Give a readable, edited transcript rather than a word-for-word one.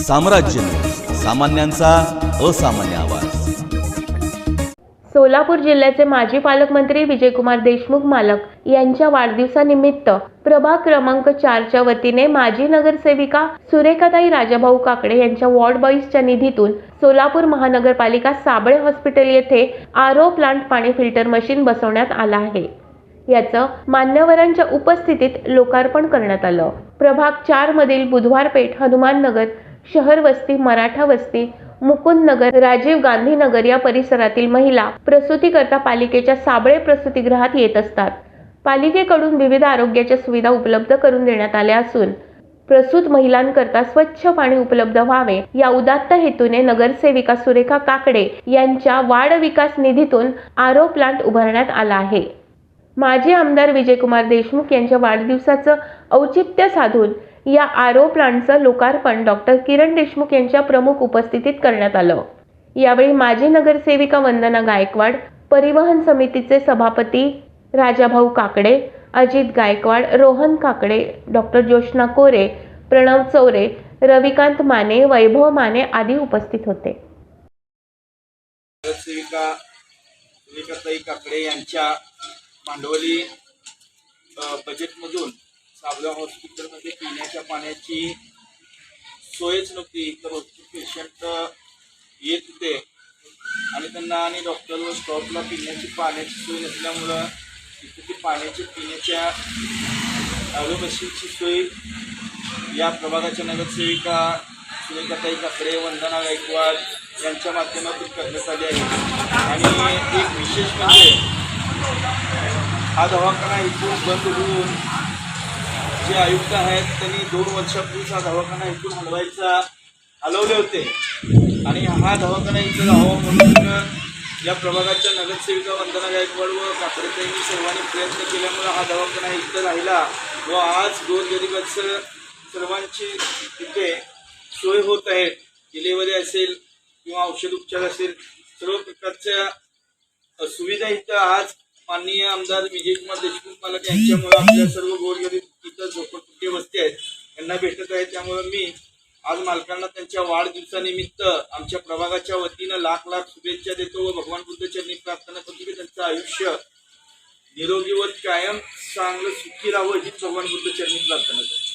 साम्राज्य सामान्यांचा असामान्य आवाज। सोलापूर जिल्ह्याचे माजी पालकमंत्री विजयकुमार देशमुख मालक यांच्या वाढदिवसानिमित्त प्रभाग क्रमांक 4च्या वतीने माजी नगरसेविका सुरेखाताई राजाभाऊ काकडे यांच्या वॉर्ड बॉईजच्या निधीतून सोलापूर महानगरपालिका साबळे हॉस्पिटल येथे आरओ प्लांट पाणी फिल्टर मशीन बसवण्यात आला आहे। याचं मान्यवरांच्या उपस्थितीत लोकार्पण करण्यात आलं। प्रभाग 4 मधील बुधवार पेठ, हनुमान नगर, शहर वस्ती, मराठा वस्ती, मुकुंद नगर, राजीव गांधी नगर या परिसरातील महिला प्रसूतीकरता पालिकेच्या साबळे प्रसूतीगृहात येत असतात। पालिकेकडून विविध आरोग्याच्या सुविधा उपलब्ध करून देण्यात आल्या असून प्रसूत महिलांकरता स्वच्छ पाणी उपलब्ध व्हावे या उदात्त हेतूने नगरसेविका सुरेखा काकडे यांच्या वाढ विकास निधीतून आरओ प्लांट उभारण्यात आला आहे। माजी आमदार विजयकुमार देशमुख यांच्या वाढदिवसाचं औचित्य साधून या आरओ प्लांटचं लोकार्पण डॉक्टर किरण देशमुख यांच्या प्रमुख उपस्थितीत करण्यात आलं। यावेळी माजी नगरसेविका वंदना गायकवाड, परिवहन समितीचे सभापती राजाभाऊ काकडे, अजित गायकवाड, रोहन काकडे, डॉक्टर जोशना कोरे, प्रणव चौरे, रविकांत माने, वैभव माने आदी उपस्थित होते। नगरसेविका सुरेखाताई काकडे यांच्या भांडवली बजेटमधून साबळे हॉस्पिटलमध्ये पिण्याच्या पाण्याची सोयच नव्हती, तर पेशंट येत होते आणि त्यांना आणि डॉक्टर व स्टॉपला पिण्याची पाण्याची सोय नसल्यामुळं तिथे ती पाण्याची पिण्याच्या आरो मशीनची सोय या प्रभागाच्या नगरसेविका सुरेखाताई काकडे, वंदना गायकवाड यांच्या माध्यमातून करण्यात आली आहे। आणि एक विशेष म्हणजे हा दवाखाना इथून बंद होऊन जे आयुक्त आहेत त्यांनी 2 वर्षापूर्वी हा दवाखाना इथून हलवले होते आणि हा दवाखाना इथं राहावा म्हणून या प्रभागाच्या नगरसेविका वंदना गायकवाड व काकडेताईंनी सर्वांनी प्रयत्न केल्यामुळे हा दवाखाना इथं राहिला व आज गोरगरिबांचं सर्वांची तिथे सोय होत आहे। डिलिव्हरी असेल किंवा औषध उपचार असेल, सर्व प्रकारच्या सुविधा इथं आज माननीय आमदार विजयकुमार देशमुख मालक यांच्यामुळे आपल्या सर्व गोरगरीब इथं झोपडपट्टी वस्ती आहेत यांना भेटत आहे। त्यामुळे मी आज मालकांना त्यांच्या वाढदिवसानिमित्त आमच्या प्रभागाच्या वतीनं लाख लाख शुभेच्छा देतो व भगवान बुद्ध चरणी प्रार्थना करतो की त्यांचं आयुष्य निरोगी व कायम चांगलं सुखी राहावं ही भगवान बुद्ध चरणी प्रार्थना करतो।